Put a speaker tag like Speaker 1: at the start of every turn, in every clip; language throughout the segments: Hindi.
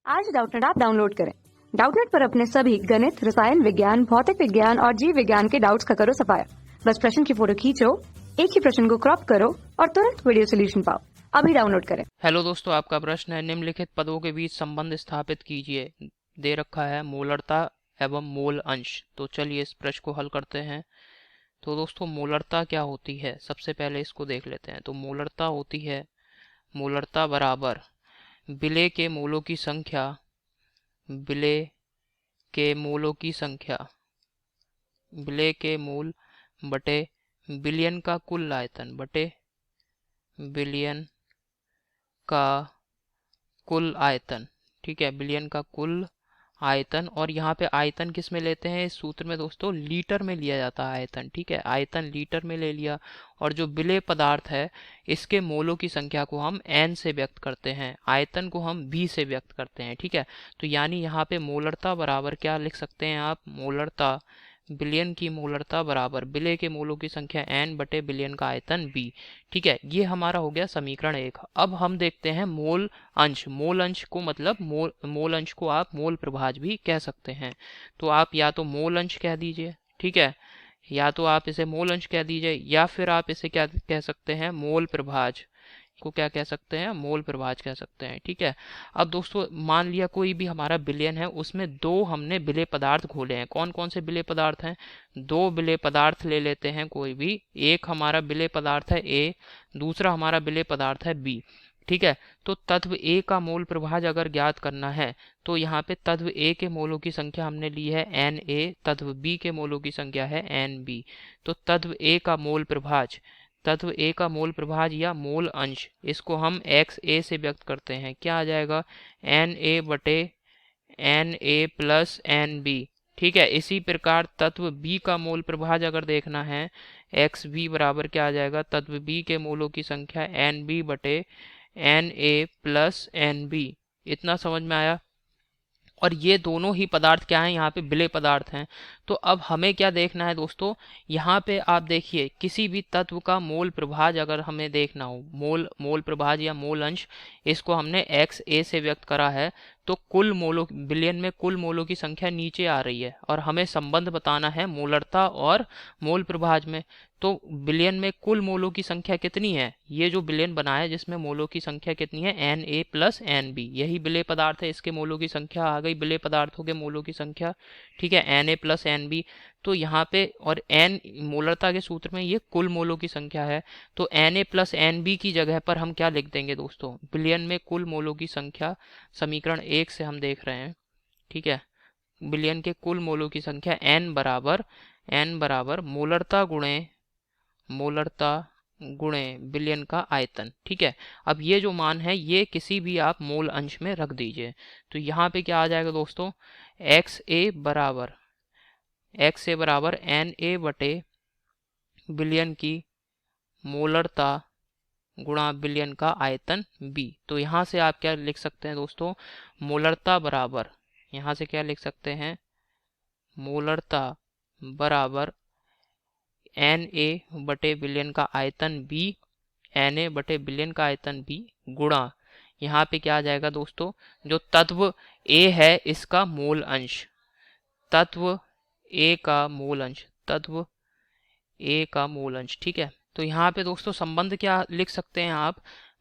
Speaker 1: आज डाउटनेट ऐप डाउनलोड करें। डाउटनेट पर अपने सभी गणित, रसायन विज्ञान, भौतिक विज्ञान और जीव विज्ञान के डाउट्स का करो सफाया। बस प्रश्न की फोटो खींचो, एक ही प्रश्न को क्रॉप करो और तुरंत वीडियो सोल्यूशन पाओ। अभी डाउनलोड करें।
Speaker 2: हेलो दोस्तों, आपका प्रश्न है निम्नलिखित पदों के बीच संबंध स्थापित कीजिए। दे रखा है मोलरता एवं मोल अंश। तो चलिए इस प्रश्न को हल करते हैं। तो दोस्तों मोलरता क्या होती है, सबसे पहले इसको देख लेते हैं। तो मोलरता होती है, मोलरता बराबर विलेय के मोलों की संख्या, विलेय के मोलों की संख्या, विलेय के मोल बटे विलयन का कुल आयतन, बटे विलयन का कुल आयतन। ठीक है, विलयन का कुल आयतन। और यहाँ पे आयतन किस में लेते हैं, इस सूत्र में दोस्तों लीटर में लिया जाता है आयतन। ठीक है, आयतन लीटर में ले लिया। और जो विलेय पदार्थ है इसके मोलों की संख्या को हम n से व्यक्त करते हैं, आयतन को हम b से व्यक्त करते हैं। ठीक है, तो यानी यहाँ पे मोलरता बराबर क्या लिख सकते हैं आप, मोलरता विलयन की मोलरता बराबर विलेय के मोलों की संख्या n बटे विलयन का आयतन b। ठीक है, ये हमारा हो गया समीकरण 1। अब हम देखते हैं मोल अंश। मोल अंश को मतलब मोल अंश को आप मोल प्रभाज भी कह सकते हैं। तो आप या तो मोल अंश कह दीजिए, ठीक है, या तो आप इसे मोल अंश कह दीजिए, या फिर आप इसे क्या कह सकते हैं, मोल प्रभाज को क्या कह सकते हैं, मोल प्रभाज कह सकते हैं। ठीक है, अब दोस्तों मान लिया कोई भी हमारा विलयन है, उसमें दो हमने विलेय पदार्थ घोले हैं। कौन कौन से विलेय पदार्थ हैं, दो विलेय पदार्थ ले लेते हैं कोई भी। एक हमारा विलेय पदार्थ है ए, दूसरा हमारा विलेय पदार्थ है बी। ठीक है, तो तत्व ए का मोल प्रभाज अगर ज्ञात करना है तो यहाँ पे तत्व ए के मोलों की संख्या हमने ली है एन ए, तत्व बी के मोलों की संख्या है एन बी। तो तत्व ए का मोल प्रभाज, तत्व ए का मोल प्रभाज या मोल अंश, इसको हम एक्स ए से व्यक्त करते हैं। क्या आ जाएगा, एन ए बटे N A plus N B. ठीक है, इसी प्रकार तत्व बी का मोल प्रभाज अगर देखना है, एक्स बी बराबर क्या आ जाएगा, तत्व बी के मोलों की संख्या एन बी बटे N A plus N B. इतना समझ में आया। और ये दोनों ही पदार्थ क्या हैं, यहाँ पे विलेय पदार्थ हैं। तो अब हमें क्या देखना है दोस्तों, यहाँ पे आप देखिए किसी भी तत्व का मोल प्रभाज अगर हमें देखना हो, मोल प्रभाज या मोल अंश, इसको हमने एक्स ए से व्यक्त करा है। तो कुल मोलों, विलयन में कुल मोलों की संख्या नीचे आ रही है और हमें संबंध बताना है मोलरता और मोल प्रभाज में। तो विलयन में कुल मोलों की संख्या कितनी है, ये जो विलयन बना है जिसमें मोलों की संख्या कितनी है, N A plus N B, यही विलेय पदार्थ है, इसके मोलों की संख्या आ गई विलेय पदार्थों के मोलों की संख्या। ठीक है, N A plus N B. तो यहाँ पे और एन मोलरता के सूत्र में ये कुल मोलों की संख्या है। तो N A plus N B की जगह पर हम क्या लिख देंगे दोस्तों, विलयन में कुल मोलों की संख्या, समीकरण 1 से हम देख रहे हैं। ठीक है, विलयन के कुल मोलों की संख्या n बराबर मोलरता गुणे विलयन का आयतन। ठीक है, अब ये जो मान है ये किसी भी आप मोल अंश में रख दीजिए। तो यहाँ पे क्या आ जाएगा दोस्तों, एक्स ए बराबर एन ए बटे विलयन की मोलरता गुणा विलयन का आयतन b। तो यहाँ से आप क्या लिख सकते हैं दोस्तों, मोलरता बराबर, यहाँ से क्या लिख सकते हैं, मोलरता बराबर एन ए बटे विलयन का आयतन b, एन ए बटे विलयन का आयतन b गुणा, यहाँ पे क्या आ जाएगा दोस्तों, जो तत्व a है इसका मोल अंश, तत्व a का मोल अंश, तत्व a का मोल अंश। ठीक है, तो यहाँ पे दोस्तों संबंध क्या लिख सकते हैं आप,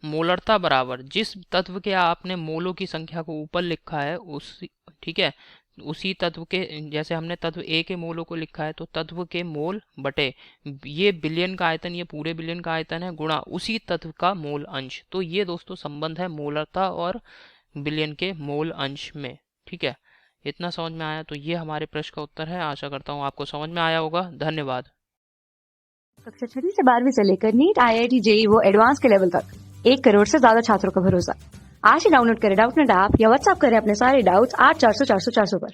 Speaker 2: मोलरता बराबर जिस तत्व के आपने मोलों की संख्या को ऊपर लिखा है उसी, ठीक है, उसी तत्व के, जैसे हमने तत्व ए के मोलों को लिखा है तो तत्व के मोल बटे ये विलयन का आयतन, ये पूरे विलयन का आयतन है, गुणा उसी तत्व का मोल अंश। तो ये दोस्तों संबंध है मोलरता और विलयन के मोल अंश में। ठीक है, इतना समझ में आया। तो ये हमारे प्रश्न का उत्तर है। आशा करता हूँ आपको समझ में आया होगा। धन्यवाद।
Speaker 1: कक्षा 6 से 12वीं से लेकर नीट, IIT, JEE वो एडवांस के लेवल तक 1 करोड़ से ज्यादा छात्रों का भरोसा। आज ही डाउनलोड करें डाउटनेट ऐप या व्हाट्सएप करें अपने सारे डाउट्स 8400 400 400 पर।